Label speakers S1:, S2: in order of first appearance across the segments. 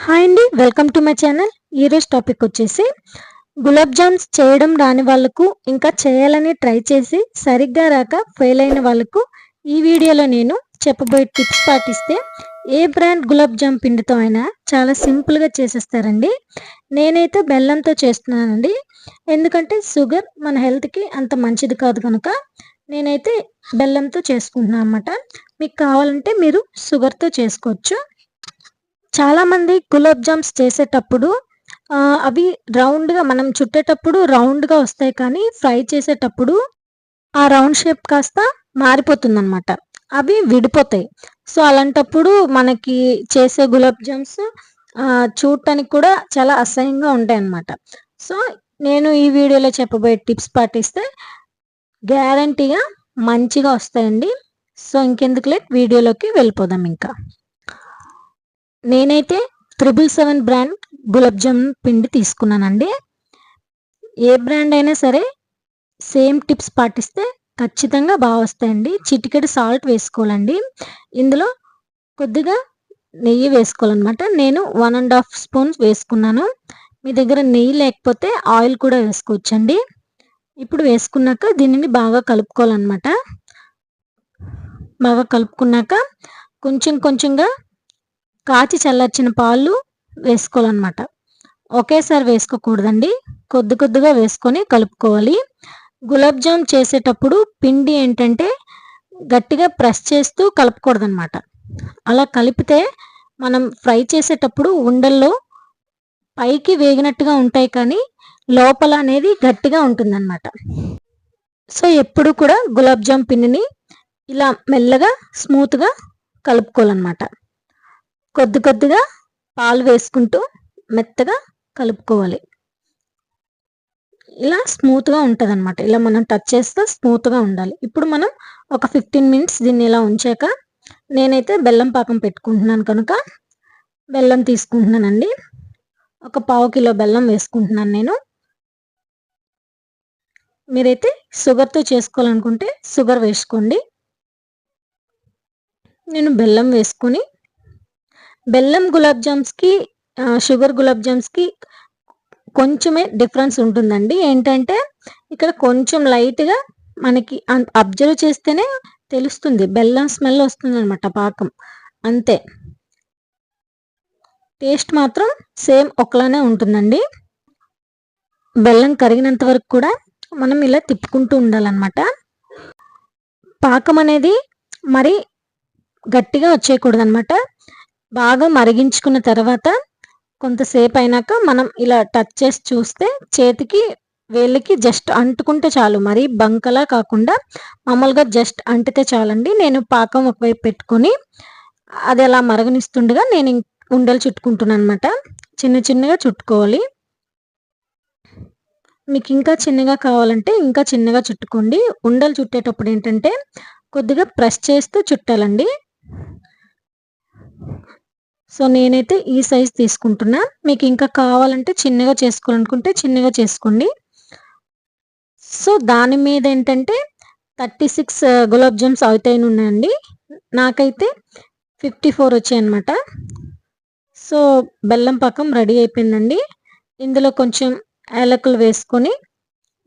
S1: Hi అండి, welcome to my channel. ఈరోజు topic వచ్చేసి గులాబ్ జామ్స్ చేయడం రాని వాళ్ళకు, ఇంకా చేయాలని ట్రై చేసి సరిగ్గా రాక ఫెయిల్ అయిన వాళ్ళకు ఈ వీడియోలో నేను చెప్పబోయే టిప్స్ పాటిస్తే ఏ బ్రాండ్ గులాబ్ జామ్ పిండితో అయినా చాలా సింపుల్గా చేసేస్తారండి. నేనైతే బెల్లంతో చేస్తున్నానండి, ఎందుకంటే షుగర్ మన హెల్త్కి అంత మంచిది కాదు కనుక నేనైతే బెల్లంతో చేసుకుంటున్నాను అన్నమాట. మీకు కావాలంటే మీరు షుగర్తో చేసుకోవచ్చు. చాలామంది గులాబ్ జామ్స్ చేసేటప్పుడు అవి రౌండ్‌గా మనం చుట్టేటప్పుడు రౌండ్‌గా వస్తాయి, కానీ ఫ్రై చేసేటప్పుడు ఆ రౌండ్ షేప్ కాస్త మారిపోతుందనమాట. అవి విడిపోతాయి. సో, అలాంటప్పుడు మనకి చేసే గులాబ్ జామ్స్ చూడటానికి కూడా చాలా అసహ్యంగా ఉంటాయన్నమాట. సో, నేను ఈ వీడియోలో చెప్పబోయే టిప్స్ పాటిస్తే గ్యారంటీగా మంచిగా వస్తాయండి. సో, ఇంకెందుకు లేట్ వీడియోలోకి వెళ్ళిపోదాం ఇంకా. నేనైతే 777 బ్రాండ్ గులాబ్ జామ్ పిండి తీసుకున్నానండి. ఏ బ్రాండ్ అయినా సరే సేమ్ టిప్స్ పాటిస్తే ఖచ్చితంగా బాగా వస్తాయండి. చిటికెడు సాల్ట్ వేసుకోవాలండి. ఇందులో కొద్దిగా నెయ్యి వేసుకోవాలన్నమాట. నేను 1½ స్పూన్స్ వేసుకున్నాను. మీ దగ్గర నెయ్యి లేకపోతే ఆయిల్ కూడా వేసుకోవచ్చండి. ఇప్పుడు వేసుకున్నాక దీనిని బాగా కలుపుకోవాలన్నమాట. బాగా కలుపుకున్నాక కొంచెం కొంచెంగా కాచి చల్లార్చిన పాలు వేసుకోవాలన్నమాట. ఒకేసారి వేసుకోకూడదండి, కొద్ది కొద్దిగా వేసుకొని కలుపుకోవాలి. గులాబ్ జామ్ చేసేటప్పుడు పిండి ఏంటంటే గట్టిగా ప్రెస్ చేస్తూ కలపకూడదన్నమాట. అలా కలిపితే మనం ఫ్రై చేసేటప్పుడు ఉండల్లో పైకి వేగినట్టుగా ఉంటాయి, కానీ లోపల అనేది గట్టిగా ఉంటుందన్నమాట. సో, ఎప్పుడు కూడా గులాబ్ జామ్ పిండిని ఇలా మెల్లగా స్మూత్గా కలుపుకోవాలన్నమాట. కొద్ది కొద్దిగా పాలు వేసుకుంటూ మెత్తగా కలుపుకోవాలి. ఇలా స్మూత్గా ఉంటుంది అనమాట. ఇలా మనం టచ్ చేస్తే స్మూత్గా ఉండాలి. ఇప్పుడు మనం ఒక 15 మినిట్స్ దీన్ని ఇలా ఉంచాక నేనైతే బెల్లం పాకం పెట్టుకుంటున్నాను కనుక బెల్లం తీసుకుంటున్నానండి. ఒక 1/2 కిలో బెల్లం వేసుకుంటున్నాను నేను. మీరైతే షుగర్తో చేసుకోవాలనుకుంటే షుగర్ వేసుకోండి. నేను బెల్లం వేసుకొని, బెల్లం గులాబ్ జామ్స్కి షుగర్ గులాబ్ జామ్స్కి కొంచెమే డిఫరెన్స్ ఉంటుందండి. ఏంటంటే ఇక్కడ కొంచెం లైట్‌గా మనకి అబ్జర్వ్ చేస్తేనే తెలుస్తుంది. బెల్లం స్మెల్ వస్తుందనమాట పాకం. అంతే. టేస్ట్ మాత్రం సేమ్ ఒకలానే ఉంటుందండి. బెల్లం కరిగినంత వరకు కూడా మనం ఇలా తిప్పుకుంటూ ఉండాలన్నమాట. పాకం అనేది మరి గట్టిగా వచ్చేయకూడదనమాట. బాగా మరిగించుకున్న తర్వాత కొంతసేపు అయినాక మనం ఇలా టచ్ చేసి చూస్తే చేతికి వేళ్ళకి జస్ట్ అంటుకుంటే చాలు. మరీ బంకలా కాకుండా మామూలుగా జస్ట్ అంటితే చాలండి. నేను పాకం ఒకవైపు పెట్టుకొని అది అలా మరగనిస్తుండగా నేను ఉండలు చుట్టుకుంటున్నాను అనమాట. చిన్న చిన్నగా చుట్టుకోవాలి. మీకు ఇంకా చిన్నగా కావాలంటే ఇంకా చిన్నగా చుట్టుకోండి. ఉండలు చుట్టేటప్పుడు ఏంటంటే కొద్దిగా ప్రెస్ చేస్తూ చుట్టాలండి. సో, నేనైతే ఈ సైజ్ తీసుకుంటున్నా. మీకు ఇంకా కావాలంటే చిన్నగా చేసుకోవాలనుకుంటే చిన్నగా చేసుకోండి. సో, దాని మీద ఏంటంటే 36 గులాబ్ జామ్స్ అవుతాయని ఉన్నాయండి. నాకైతే 54 వచ్చాయన్నమాట. సో, బెల్లం పాకం రెడీ అయిపోయిందండి. ఇందులో కొంచెం యాలకులు వేసుకొని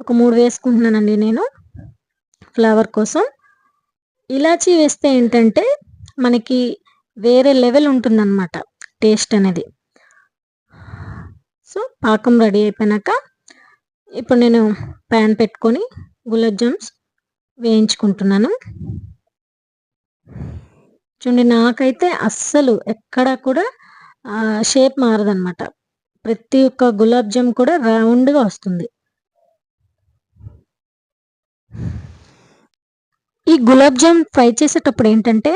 S1: ఒక 3 వేసుకుంటున్నానండి నేను ఫ్లేవర్ కోసం. ఇలాచీ వేస్తే ఏంటంటే మనకి వేరే లెవెల్ ఉంటుందన్నమాట టేస్ట్ అనేది. సో, పాకం రెడీ అయిపోయినాక ఇప్పుడు నేను ప్యాన్ పెట్టుకొని గులాబ్ జామ్స్ వేయించుకుంటున్నాను. చూడండి, నాకైతే అస్సలు ఎక్కడా కూడా షేప్ మారదనమాట. ప్రతి ఒక్క గులాబ్ జామ్ కూడా రౌండ్‌గా వస్తుంది. ఈ గులాబ్ జామ్ ఫ్రై చేసేటప్పుడు ఏంటంటే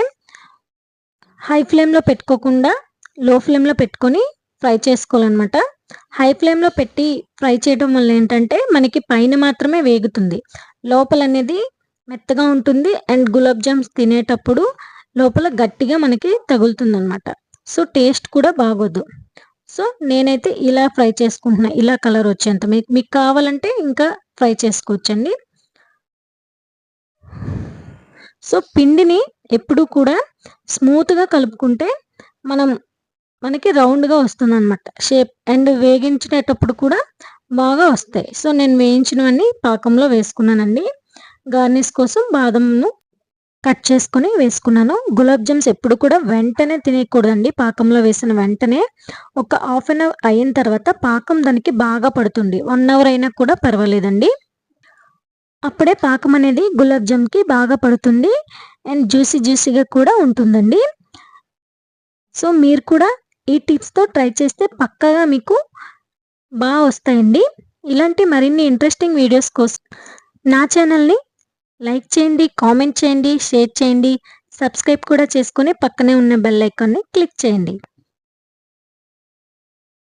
S1: హై ఫ్లేమ్‌లో పెట్టుకోకుండా లో ఫ్లేమ్‌లో పెట్టుకొని ఫ్రై చేసుకోవాలన్నమాట. హై ఫ్లేమ్‌లో పెట్టి ఫ్రై చేయడం వల్ల ఏంటంటే మనకి పైన మాత్రమే వేగుతుంది. లోపల అనేది మెత్తగా ఉంటుంది. అండ్ గులాబ్ జామ్స్ తినేటప్పుడు లోపల గట్టిగా మనకి తగులుతుందన్నమాట. సో, టేస్ట్ కూడా బాగోదు. సో, నేనైతే ఇలా ఫ్రై చేసుకుంటున్నా. ఇలా కలర్ వచ్చేంత. మీకు కావాలంటే ఇంకా ఫ్రై చేసుకోవచ్చండి. సో, పిండిని ఎప్పుడూ కూడా స్మూత్‌గా కలుపుకుంటే మనం మనకి రౌండ్‌గా వస్తుందనమాట షేప్. అండ్ వేగించేటప్పుడు కూడా బాగా వస్తాయి. సో, నేను వేయించినవన్నీ పాకంలో వేసుకున్నానండి. గార్నిష్ కోసం బాదంను కట్ చేసుకొని వేసుకున్నాను. గులాబ్ జామ్స్ ఎప్పుడు కూడా వెంటనే తినేయకూడదండి. పాకంలో వేసిన వెంటనే ఒక హాఫ్ అన్ అవర్ అయిన తర్వాత పాకం దానికి బాగా పడుతుంది. 1 అవర్ అయినా కూడా పర్వాలేదండి. అప్పుడే పాకం అనేది గులాబ్ జామ్‌కి బాగా పడుతుంది. అండ్ జ్యూసీగా కూడా ఉంటుందండి. సో, మీరు కూడా ఈ టిప్స్‌తో ట్రై చేస్తే పక్కాగా మీకు వస్తాయండి. ఇలాంటి మరిన్ని ఇంట్రెస్టింగ్ వీడియోస్ కోసం నా ఛానల్‌ని లైక్ చేయండి, కామెంట్ చేయండి, షేర్ చేయండి. సబ్స్క్రైబ్ కూడా చేసుకొని పక్కనే ఉన్న బెల్ ఐకాన్‌ని క్లిక్ చేయండి.